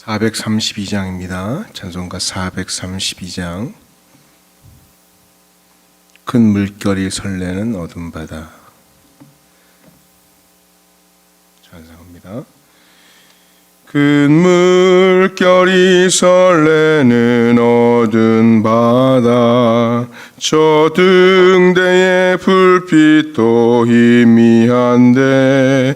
432장입니다. 찬송가 432장. 큰 물결이 설레는 어둠 바다. 찬송합니다. 큰 물결이 설레는 어두운 바다, 저 등대의 불빛도 희미한데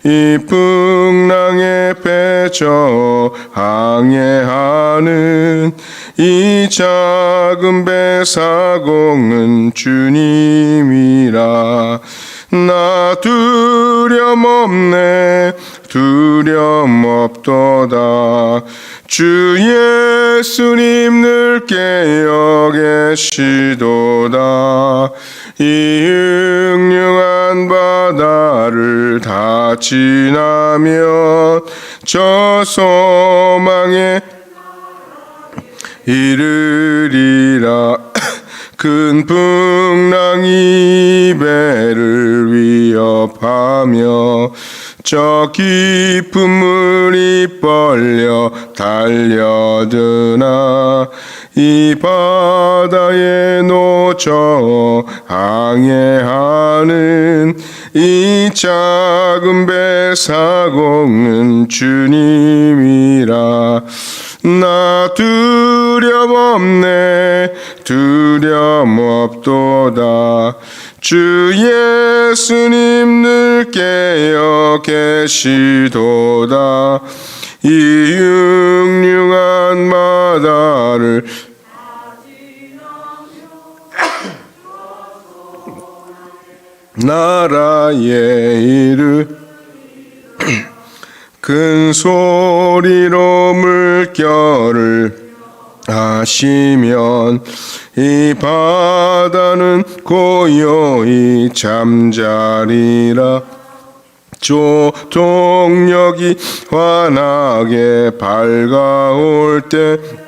이 풍랑에 패쳐 항해하는 이 작은 배사공은 주님이라. 나 두려움없네, 두려움없도다. 주 예수님 늘 깨어 계시도다. 이 흉흉한 바다를 다 지나면 저 소망에 이르리라. 큰 풍랑이 배를 위협하며 저 깊은 물이 벌려 달려드나 이 바다에 놓쳐 항해하는 이 작은 배사공은 주님이라. 나 두려움없네, 두려움없도다. 주 예수님 늘 깨어 계시도다. 이 흉흉한 바다를 나라에 큰 소리로 물결을 하시면 이 바다는 고요히 잠자리라. 조동력이 환하게 밝아올 때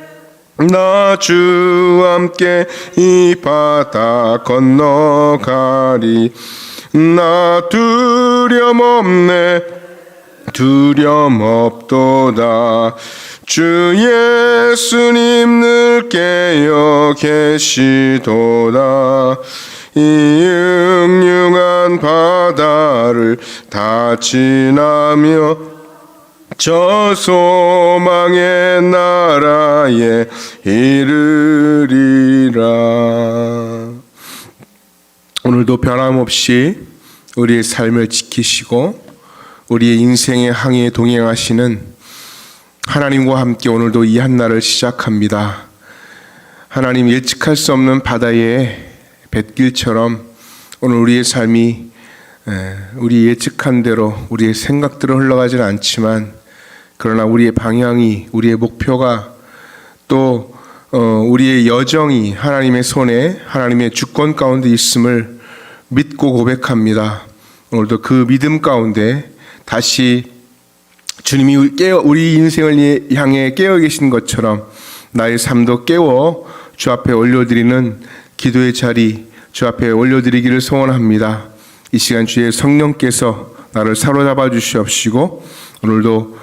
나 주와 함께 이 바다 건너가리. 나 두려움없네, 두려움없도다. 주 예수님 늘 깨어 계시도다. 이 흉흉한 바다를 다 지나며 저 소망의 나라에 이르리라. 오늘도 변함없이 우리의 삶을 지키시고 우리의 인생의 항해에 동행하시는 하나님과 함께 오늘도 이 한날을 시작합니다. 하나님, 예측할 수 없는 바다의 뱃길처럼 오늘 우리의 삶이 우리 예측한 대로 우리의 생각대로 흘러가지는 않지만, 그러나 우리의 방향이, 우리의 목표가, 또 우리의 여정이 하나님의 손에, 하나님의 주권 가운데 있음을 믿고 고백합니다. 오늘도 그 믿음 가운데 다시 주님이 우리 인생을 향해 깨어 계신 것처럼 나의 삶도 깨워 주 앞에 올려드리는 기도의 자리, 주 앞에 올려드리기를 소원합니다. 이 시간 주의 성령께서 나를 사로잡아 주시옵시고 오늘도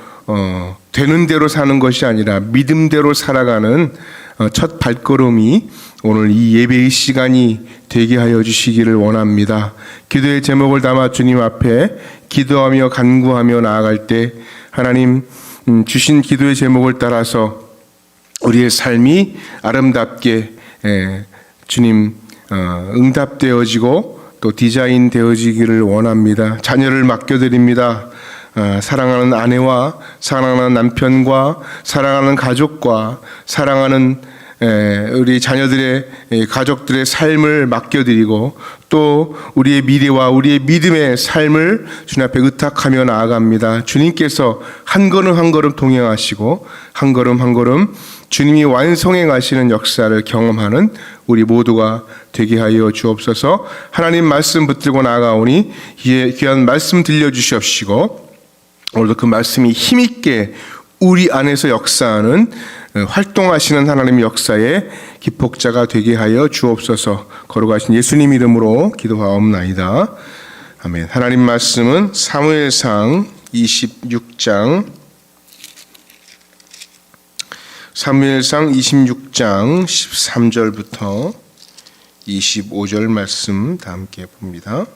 되는 대로 사는 것이 아니라 믿음대로 살아가는 첫 발걸음이 오늘 이 예배의 시간이 되게 하여 주시기를 원합니다. 기도의 제목을 담아 주님 앞에 기도하며 간구하며 나아갈 때 하나님 주신 기도의 제목을 따라서 우리의 삶이 아름답게 주님 응답되어지고 또 디자인 되어지기를 원합니다. 자녀를 맡겨드립니다. 사랑하는 아내와 사랑하는 남편과 사랑하는 가족과 사랑하는 우리 자녀들의 가족들의 삶을 맡겨드리고 또 우리의 미래와 우리의 믿음의 삶을 주님 앞에 의탁하며 나아갑니다. 주님께서 한 걸음 한 걸음 동행하시고 한 걸음 한 걸음 주님이 완성해 가시는 역사를 경험하는 우리 모두가 되게 하여 주옵소서. 하나님 말씀 붙들고 나아가오니 귀한 말씀 들려주시옵시고 오늘도 그 말씀이 힘있게 우리 안에서 역사하는 활동하시는 하나님의 역사의 기폭자가 되게 하여 주옵소서. 거룩하신 예수님 이름으로 기도하옵나이다. 아멘. 하나님 말씀은 사무엘상 26장 사무엘상 26장 13절부터 25절 말씀 다 함께 봅니다.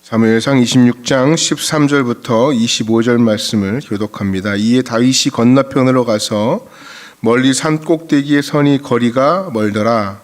사무엘상 26장 13절부터 25절 말씀을 교독합니다. 이에 다윗이 건너편으로 가서 멀리 산 꼭대기에 서니 거리가 멀더라.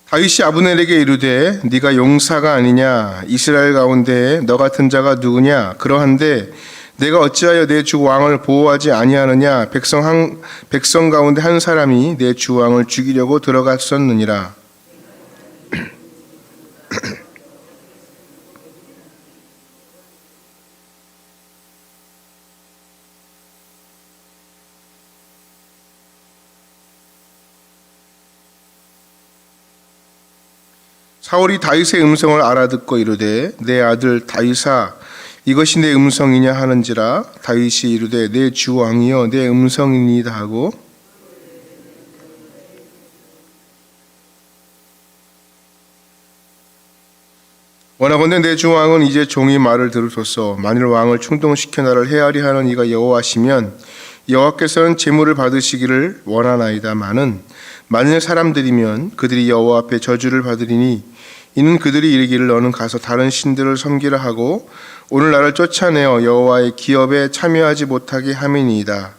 다윗이 아브넬에게 이르되 네가 용사가 아니냐? 이스라엘 가운데 너 같은 자가 누구냐? 그러한데 내가 어찌하여 내 주 왕을 보호하지 아니하느냐? 백성 가운데 한 사람이 내 주 왕을 죽이려고 들어갔었느니라. 사울이 다윗의 음성을 알아듣고 이르되 내 아들 다윗아 이것이 내 음성이냐 하는지라. 다윗이 이르되 내 주 왕이여 내 음성이니이다 하고 원하건대 내 주 왕은 이제 종이 말을 들으소서. 만일 왕을 충동시켜 나를 해하리 하는 이가 여호와시면 여호와께서는 제물을 받으시기를 원하나이다마는 만일 사람들이면 그들이 여호와 앞에 저주를 받으리니 이는 그들이 이르기를 너는 가서 다른 신들을 섬기라 하고 오늘 나를 쫓아내어 여호와의 기업에 참여하지 못하게 함이니이다.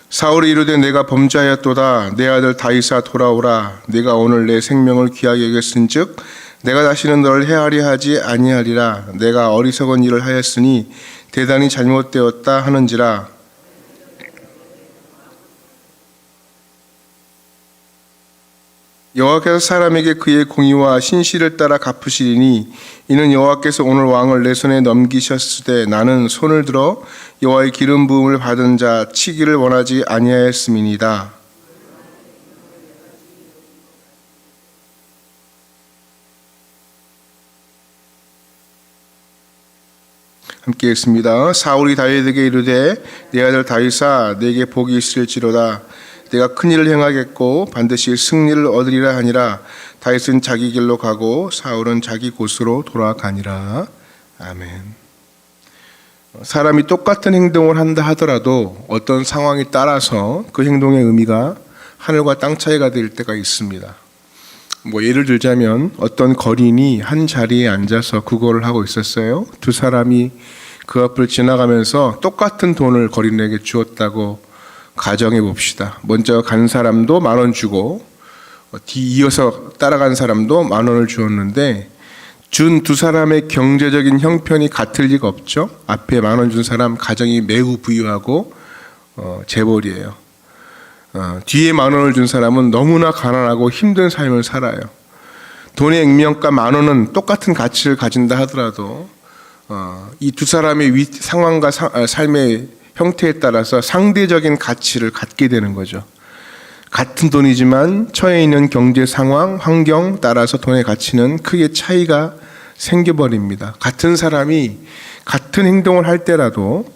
사울이 이르되 내가 범죄하였도다. 내 아들 다윗아 돌아오라. 내가 오늘 내 생명을 귀하게 여겼은즉 내가 다시는 너를 해하리 하지 아니하리라. 내가 어리석은 일을 하였으니 대단히 잘못되었다 하는지라. 여호와께서 사람에게 그의 공의와 신실을 따라 갚으시리니 이는 여호와께서 오늘 왕을 내 손에 넘기셨으되 나는 손을 들어 여호와의 기름 부음을 받은 자 치기를 원하지 아니하였음이니이다. 함께 읽습니다. 사울이 다윗에게 이르되 내 아들 다윗아 내게 복이 있을지로다. 내가 큰 일을 행하겠고 반드시 승리를 얻으리라 하니라. 다윗은 자기 길로 가고 사울은 자기 곳으로 돌아가니라. 아멘. 사람이 똑같은 행동을 한다 하더라도 어떤 상황에 따라서 그 행동의 의미가 하늘과 땅 차이가 될 때가 있습니다. 예를 들자면 어떤 거린이 한 자리에 앉아서 구걸을 하고 있었어요. 두 사람이 그 앞을 지나가면서 똑같은 돈을 거린에게 주었다고 가정해 봅시다. 먼저 간 사람도 10,000원 주고 이어서 따라간 사람도 10,000원을 주었는데 준 두 사람의 경제적인 형편이 같을 리가 없죠. 앞에 10,000원 준 사람 가정이 매우 부유하고 재벌이에요. 뒤에 10,000원을 준 사람은 너무나 가난하고 힘든 삶을 살아요. 돈의 액면가 10,000원은 똑같은 가치를 가진다 하더라도 이 두 사람의 상황과 삶의 형태에 따라서 상대적인 가치를 갖게 되는 거죠. 같은 돈이지만 처해 있는 경제 상황, 환경 따라서 돈의 가치는 크게 차이가 생겨버립니다. 같은 사람이 같은 행동을 할 때라도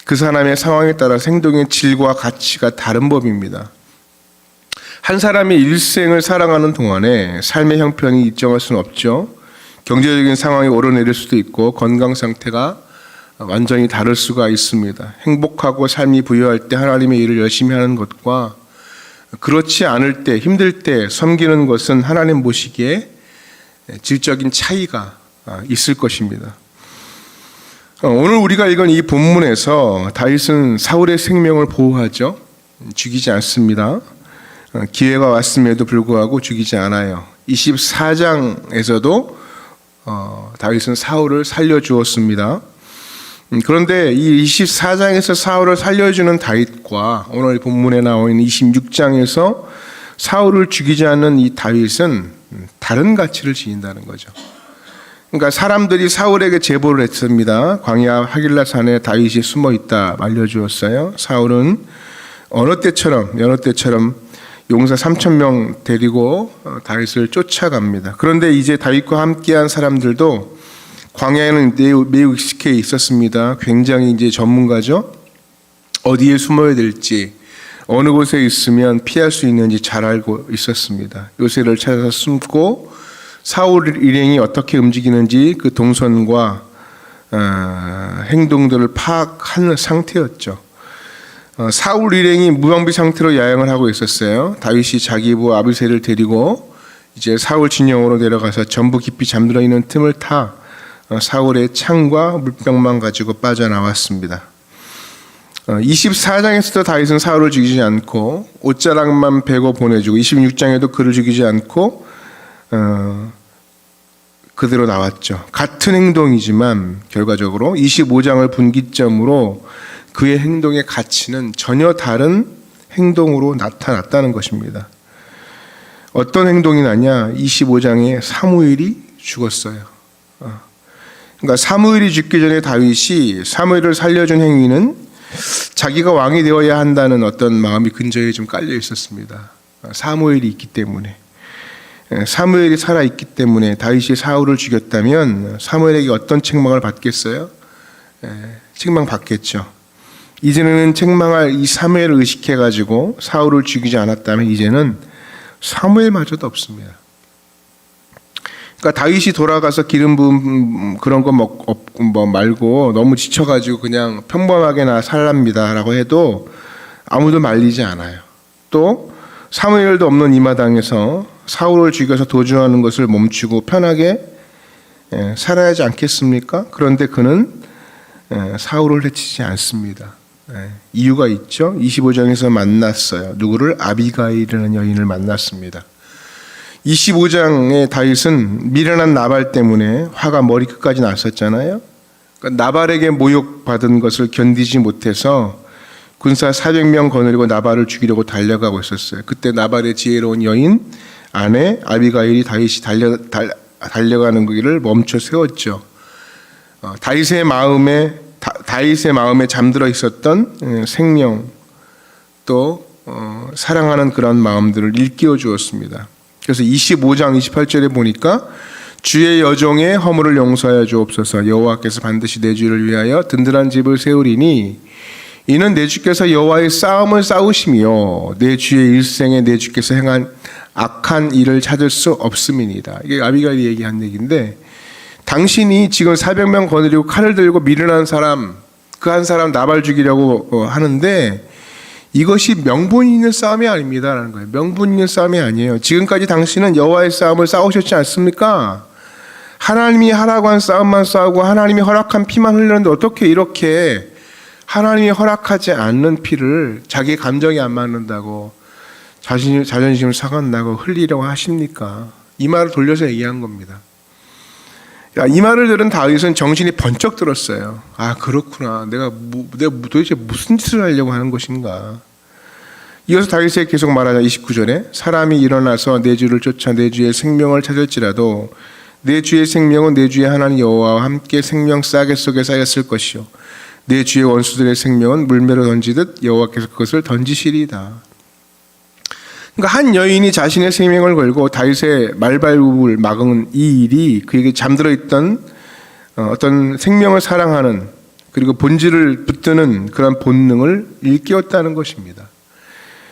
그 사람의 상황에 따라서 행동의 질과 가치가 다른 법입니다. 한 사람이 일생을 살아가는 동안에 삶의 형편이 일정할 수는 없죠. 경제적인 상황이 오르내릴 수도 있고 건강 상태가 완전히 다를 수가 있습니다. 행복하고 삶이 부유할 때 하나님의 일을 열심히 하는 것과 그렇지 않을 때, 힘들 때 섬기는 것은 하나님 보시기에 질적인 차이가 있을 것입니다. 오늘 우리가 읽은 이 본문에서 다윗은 사울의 생명을 보호하죠. 죽이지 않습니다. 기회가 왔음에도 불구하고 죽이지 않아요. 24장에서도 다윗은 사울을 살려주었습니다. 그런데 이 24장에서 사울을 살려주는 다윗과 오늘 본문에 나와 있는 26장에서 사울을 죽이지 않는 이 다윗은 다른 가치를 지닌다는 거죠. 그러니까 사람들이 사울에게 제보를 했습니다. 광야 하길라산에 다윗이 숨어 있다 알려주었어요. 사울은 여느 때처럼 용사 3,000명 데리고 다윗을 쫓아갑니다. 그런데 이제 다윗과 함께한 사람들도 광야에는 매우 익숙해 있었습니다. 굉장히 이제 전문가죠. 어디에 숨어야 될지, 어느 곳에 있으면 피할 수 있는지 잘 알고 있었습니다. 요새를 찾아서 숨고 사울 일행이 어떻게 움직이는지 그 동선과 행동들을 파악하는 상태였죠. 사울 일행이 무방비 상태로 야영을 하고 있었어요. 다윗이 자기 부 아비새를 데리고 이제 사울 진영으로 내려가서 전부 깊이 잠들어 있는 틈을 타 사울의 창과 물병만 가지고 빠져나왔습니다. 24장에서도 다윗은 사울을 죽이지 않고 옷자락만 베고 보내주고 26장에도 그를 죽이지 않고 그대로 나왔죠. 같은 행동이지만 결과적으로 25장을 분기점으로 그의 행동의 가치는 전혀 다른 행동으로 나타났다는 것입니다. 어떤 행동이 나냐? 25장에 사무엘이 죽었어요. 그러니까 사무엘이 죽기 전에 다윗이 사무엘을 살려준 행위는 자기가 왕이 되어야 한다는 어떤 마음이 근저에 좀 깔려 있었습니다. 사무엘이 있기 때문에, 사무엘이 살아있기 때문에 다윗이 사울을 죽였다면 사무엘에게 어떤 책망을 받겠어요? 책망 받겠죠. 이제는 책망할 이 사무엘을 의식해가지고 사울을 죽이지 않았다면 이제는 사무엘마저도 없습니다. 그러니까 다윗이 돌아가서 기름 부음 그런 거 말고 너무 지쳐가지고 그냥 평범하게나 살랍니다라고 해도 아무도 말리지 않아요. 또 사무엘도 없는 이 마당에서 사울을 죽여서 도주하는 것을 멈추고 편하게 살아야 하지 않겠습니까? 그런데 그는 사울을 해치지 않습니다. 이유가 있죠. 25장에서 만났어요. 누구를? 아비가일이라는 여인을 만났습니다. 25장의 다윗은 미련한 나발 때문에 화가 머리끝까지 났었잖아요. 그러니까 나발에게 모욕받은 것을 견디지 못해서 군사 400명 거느리고 나발을 죽이려고 달려가고 있었어요. 그때 나발의 지혜로운 여인 아내 아비가일이 다윗이 달려가는 길을 멈춰 세웠죠. 다윗의 마음에 잠들어 있었던 생명 또 사랑하는 그런 마음들을 일깨워 주었습니다. 그래서 25장 28절에 보니까 주의 여종의 허물을 용서하여 주옵소서. 여호와께서 반드시 내 주를 위하여 든든한 집을 세우리니 이는 내 주께서 여호와의 싸움을 싸우시며 내 주의 일생에 내 주께서 행한 악한 일을 찾을 수 없음이니이다. 이게 아비가일이 얘기한 얘기인데, 당신이 지금 400명 거느리고 칼을 들고 미련한 사람, 그 한 사람 나발 죽이려고 하는데 이것이 명분 있는 싸움이 아닙니다라는 거예요. 명분 있는 싸움이 아니에요. 지금까지 당신은 여호와의 싸움을 싸우셨지 않습니까? 하나님이 하라고 한 싸움만 싸우고 하나님이 허락한 피만 흘렸는데 어떻게 이렇게 하나님이 허락하지 않는 피를 자기 감정이 안 맞는다고 자존심을 상한다고 흘리려고 하십니까? 이 말을 돌려서 얘기한 겁니다. 이 말을 들은 다윗은 정신이 번쩍 들었어요. 아, 그렇구나. 내가 도대체 무슨 짓을 하려고 하는 것인가. 이어서 다윗이 계속 말하자. 29절에 사람이 일어나서 내 주를 쫓아 내 주의 생명을 찾을지라도 내 주의 생명은 내 주의 하나님 여호와와 함께 생명 싸개 속에 쌓였을 것이요 내 주의 원수들의 생명은 물매로 던지듯 여호와께서 그것을 던지시리이다. 그러니까 한 여인이 자신의 생명을 걸고 다윗의 말발굽을 막은 이 일이 그에게 잠들어 있던 어떤 생명을 사랑하는 그리고 본질을 붙드는 그런 본능을 일깨웠다는 것입니다.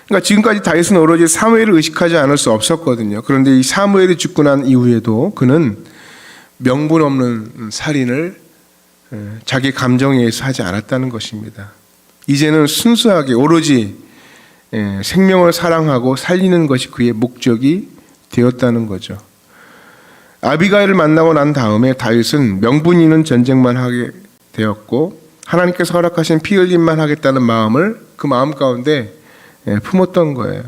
그러니까 지금까지 다윗은 오로지 사무엘을 의식하지 않을 수 없었거든요. 그런데 이 사무엘이 죽고 난 이후에도 그는 명분 없는 살인을 자기 감정에 의해서 하지 않았다는 것입니다. 이제는 순수하게 오로지 생명을 사랑하고 살리는 것이 그의 목적이 되었다는 거죠. 아비가일을 만나고 난 다음에 다윗은 명분 있는 전쟁만 하게 되었고 하나님께서 허락하신 피 흘림만 하겠다는 마음을 그 마음 가운데 품었던 거예요.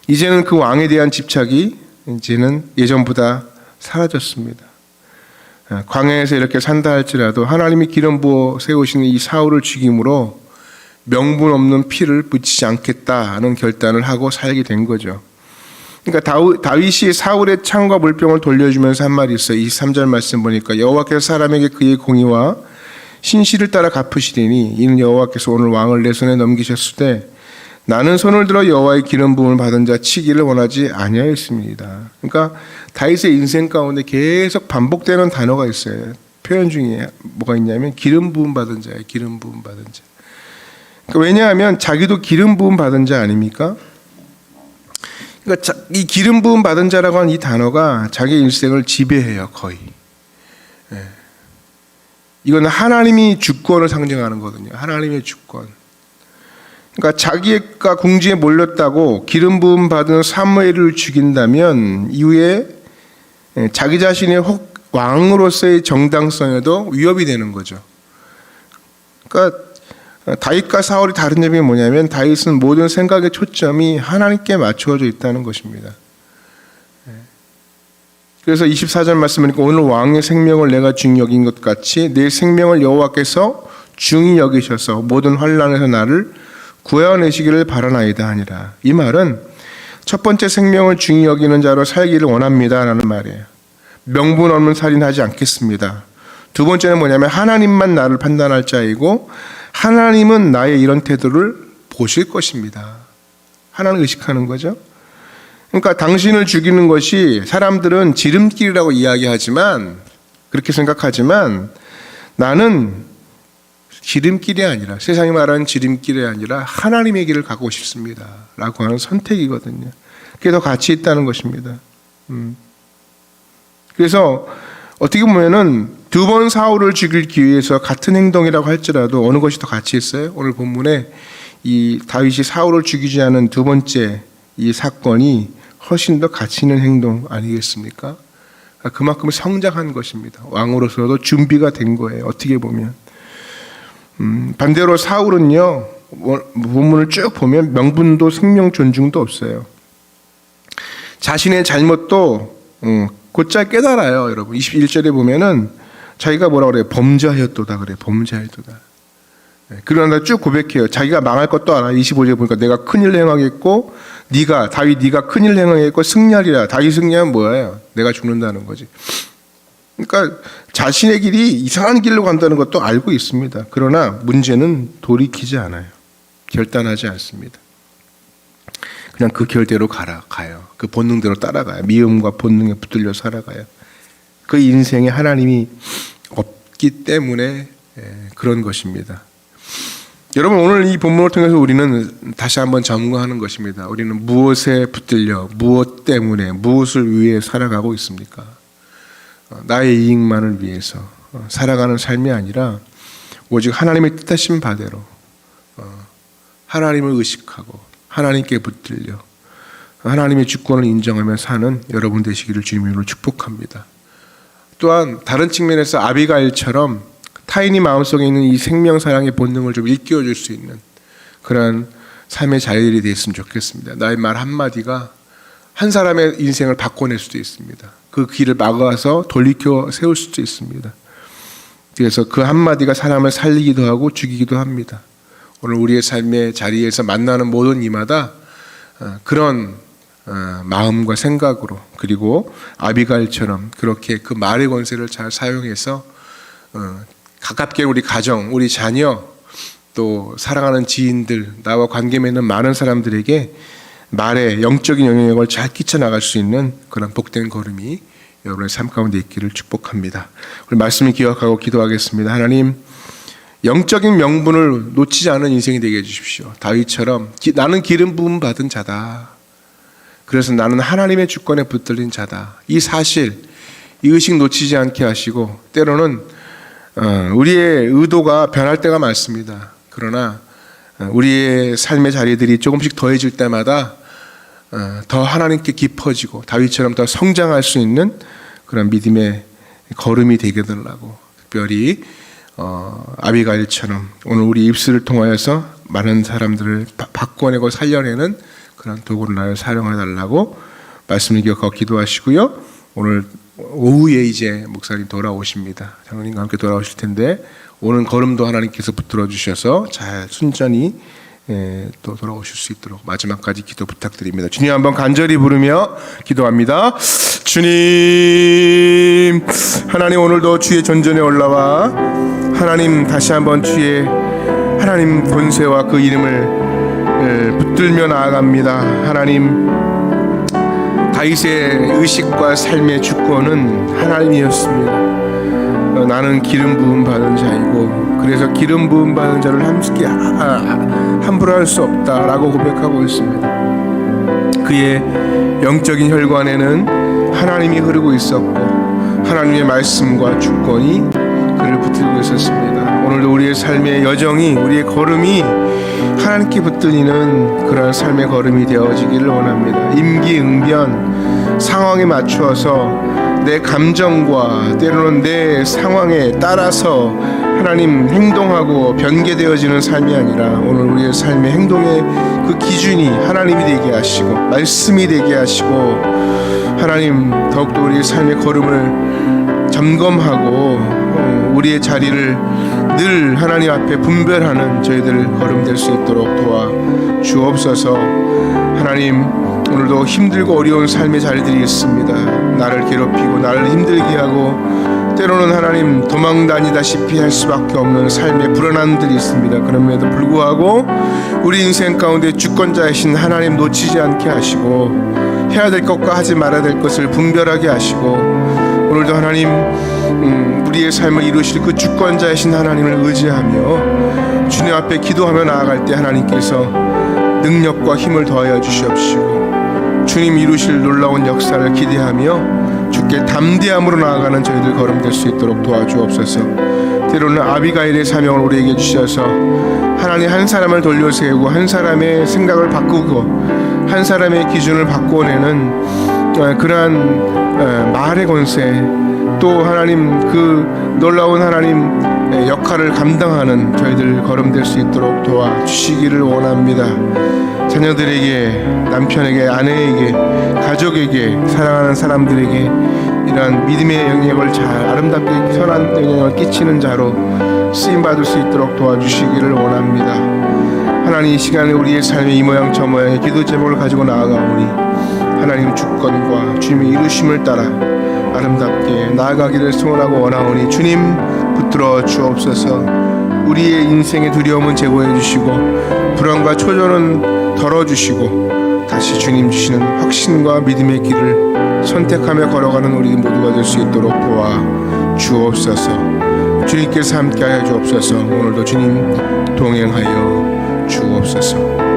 이제는 그 왕에 대한 집착이 이제는 예전보다 사라졌습니다. 광야에서 이렇게 산다 할지라도 하나님이 기름 부어 세우시는 이 사울을 죽임으로 명분 없는 피를 붙이지 않겠다는 결단을 하고 살게 된 거죠. 그러니까 다윗이 사울의 창과 물병을 돌려주면서 한 말이 있어요. 23절 말씀 보니까 여호와께서 사람에게 그의 공의와 신실을 따라 갚으시리니 이는 여호와께서 오늘 왕을 내 손에 넘기셨을 때 나는 손을 들어 여호와의 기름 부음을 받은 자 치기를 원하지 아니하였습니다. 그러니까 다윗의 인생 가운데 계속 반복되는 단어가 있어요. 표현 중에 뭐가 있냐면 기름 부음 받은 자예요. 기름 부음 받은 자. 그러니까 왜냐하면 자기도 기름 부음 받은 자 아닙니까? 그러니까 이 기름 부음 받은 자라고 하는 이 단어가 자기 일생을 지배해요. 거의. 이건 하나님이 주권을 상징하는 거거든요. 하나님의 주권. 그러니까 자기가 궁지에 몰렸다고 기름 부음 받은 사무엘을 죽인다면 이후에 자기 자신의 혹 왕으로서의 정당성에도 위협이 되는 거죠. 그러니까 다윗과 사울이 다른 점이 뭐냐면 다윗은 모든 생각의 초점이 하나님께 맞추어져 있다는 것입니다. 그래서 24절 말씀하니까 오늘 왕의 생명을 내가 중히 여긴 것 같이 내 생명을 여호와께서 중히 여기셔서 모든 환난에서 나를 구해내시기를 바라나이다 하니라. 이 말은 첫 번째 생명을 중히 여기는 자로 살기를 원합니다 라는 말이에요. 명분 없는 살인하지 않겠습니다. 두 번째는 뭐냐면 하나님만 나를 판단할 자이고 하나님은 나의 이런 태도를 보실 것입니다. 하나님을 의식하는 거죠. 그러니까 당신을 죽이는 것이 사람들은 지름길이라고 이야기하지만 그렇게 생각하지만 나는 지름길이 아니라 세상이 말하는 지름길이 아니라 하나님의 길을 가고 싶습니다 라고 하는 선택이거든요. 그게 더 가치 있다는 것입니다. 그래서 어떻게 보면은 두 번 사울을 죽이기 위해서 같은 행동이라고 할지라도 어느 것이 더 가치 있어요? 오늘 본문에 이 다윗이 사울을 죽이지 않은 두 번째 이 사건이 훨씬 더 가치 있는 행동 아니겠습니까? 그만큼 성장한 것입니다. 왕으로서도 준비가 된 거예요. 어떻게 보면. 반대로 사울은요, 본문을 쭉 보면 명분도 생명 존중도 없어요. 자신의 잘못도 곧잘 깨달아요, 여러분. 21절에 보면은 자기가 뭐라 그래요? 범죄하였도다 그래요. 범죄하였도다. 그러나 쭉 고백해요. 자기가 망할 것도 알아. 25절에 보니까 내가 큰일 행하겠고 다윗 네가 큰일 행하겠고 승리하리라. 다윗 승리하면 뭐예요? 내가 죽는다는 거지. 그러니까 자신의 길이 이상한 길로 간다는 것도 알고 있습니다. 그러나 문제는 돌이키지 않아요. 결단하지 않습니다. 그냥 그 결대로 가요. 그 본능대로 따라가요. 미움과 본능에 붙들려 살아가요. 그 인생에 하나님이 없기 때문에 그런 것입니다. 여러분 오늘 이 본문을 통해서 우리는 다시 한번 점검하는 것입니다. 우리는 무엇에 붙들려 무엇 때문에 무엇을 위해 살아가고 있습니까? 나의 이익만을 위해서 살아가는 삶이 아니라 오직 하나님의 뜻하신 바대로 하나님을 의식하고 하나님께 붙들려 하나님의 주권을 인정하며 사는 여러분 되시기를 주님으로 축복합니다. 또한 다른 측면에서 아비가일처럼 타인이 마음속에 있는 이 생명사랑의 본능을 좀 일깨워줄 수 있는 그런 삶의 자리들이 됐으면 좋겠습니다. 나의 말 한마디가 한 사람의 인생을 바꿔낼 수도 있습니다. 그 길을 막아서 돌이켜 세울 수도 있습니다. 그래서 그 한마디가 사람을 살리기도 하고 죽이기도 합니다. 오늘 우리의 삶의 자리에서 만나는 모든 이마다 그런 마음과 생각으로 그리고 아비가일처럼 그렇게 그 말의 권세를 잘 사용해서 가깝게 우리 가정, 우리 자녀 또 사랑하는 지인들 나와 관계 맺는 많은 사람들에게 말의 영적인 영향력을 잘 끼쳐나갈 수 있는 그런 복된 걸음이 여러분의 삶 가운데 있기를 축복합니다. 우리 말씀을 기억하고 기도하겠습니다. 하나님 영적인 명분을 놓치지 않은 인생이 되게 해주십시오. 다윗처럼 나는 기름 부음 받은 자다. 그래서 나는 하나님의 주권에 붙들린 자다. 이 사실, 이 의식 놓치지 않게 하시고 때로는 우리의 의도가 변할 때가 많습니다. 그러나 우리의 삶의 자리들이 조금씩 더해질 때마다 더 하나님께 깊어지고 다윗처럼 더 성장할 수 있는 그런 믿음의 걸음이 되게 되려고 특별히 아비가일처럼 오늘 우리 입술을 통하여서 많은 사람들을 바꿔내고 살려내는 그런 도구를 나를 사용해 달라고 말씀을 기억하고 기도하시고요. 오늘 오후에 이제 목사님 돌아오십니다. 장로님과 함께 돌아오실 텐데 오늘 걸음도 하나님께서 붙들어 주셔서 잘 순전히 또 돌아오실 수 있도록 마지막까지 기도 부탁드립니다. 주님 한번 간절히 부르며 기도합니다. 주님, 하나님 오늘도 주의 전전에 올라와 하나님 다시 한번 주의 하나님 권세와 그 이름을 붙들어 붙들며 나아갑니다. 하나님, 다윗의 의식과 삶의 주권은 하나님이었습니다. 나는 기름 부음 받은 자이고, 그래서 기름 부음 받은 자를 함부로 할 수 없다라고 고백하고 있습니다. 그의 영적인 혈관에는 하나님이 흐르고 있었고, 하나님의 말씀과 주권이 그를 붙들고 있었습니다. 오늘도 우리의 삶의 여정이, 우리의 걸음이 하나님께 붙들리는 그런 삶의 걸음이 되어지기를 원합니다. 임기응변 상황에 맞추어서 내 감정과 때로는 내 상황에 따라서 하나님 행동하고 변개되어지는 삶이 아니라, 오늘 우리의 삶의 행동의 그 기준이 하나님이 되게 하시고 말씀이 되게 하시고, 하나님 더욱더 우리의 삶의 걸음을 점검하고 우리의 자리를 늘 하나님 앞에 분별하는 저희들 걸음 될 수 있도록 도와 주옵소서. 하나님, 오늘도 힘들고 어려운 삶의 자리들이 있습니다. 나를 괴롭히고 나를 힘들게 하고, 때로는 하나님 도망 다니다시피 할 수밖에 없는 삶의 불안함들이 있습니다. 그럼에도 불구하고 우리 인생 가운데 주권자이신 하나님 놓치지 않게 하시고, 해야 될 것과 하지 말아야 될 것을 분별하게 하시고, 오늘도 하나님 우리의 삶을 이루실 그 주권자이신 하나님을 의지하며 주님 앞에 기도하며 나아갈 때 하나님께서 능력과 힘을 더하여 주시옵시고, 주님 이루실 놀라운 역사를 기대하며 주께 담대함으로 나아가는 저희들 걸음 될 수 있도록 도와주옵소서. 때로는 아비가일의 사명을 우리에게 주셔서 하나님 한 사람을 돌려세우고 한 사람의 생각을 바꾸고 한 사람의 기준을 바꿔내는 그러한 말의 권세, 또 하나님 그 놀라운 하나님 역할을 감당하는 저희들 걸음 될 수 있도록 도와주시기를 원합니다. 자녀들에게, 남편에게, 아내에게, 가족에게, 사랑하는 사람들에게 이러한 믿음의 영역을 잘 아름답게 선한 영역을 끼치는 자로 쓰임받을 수 있도록 도와주시기를 원합니다. 하나님, 이 시간에 우리의 삶의 이 모양 저 모양의 기도 제목을 가지고 나아가오니 하나님 주권과 주님의 이루심을 따라 아름답게 나아가기를 소원하고 원하오니 주님 붙들어 주옵소서. 우리의 인생의 두려움은 제거해 주시고 불안과 초조는 덜어주시고 다시 주님 주시는 확신과 믿음의 길을 선택하며 걸어가는 우리 모두가 될 수 있도록 도와 주옵소서. 주님께서 함께하여 주옵소서. 오늘도 주님 동행하여 주옵소서.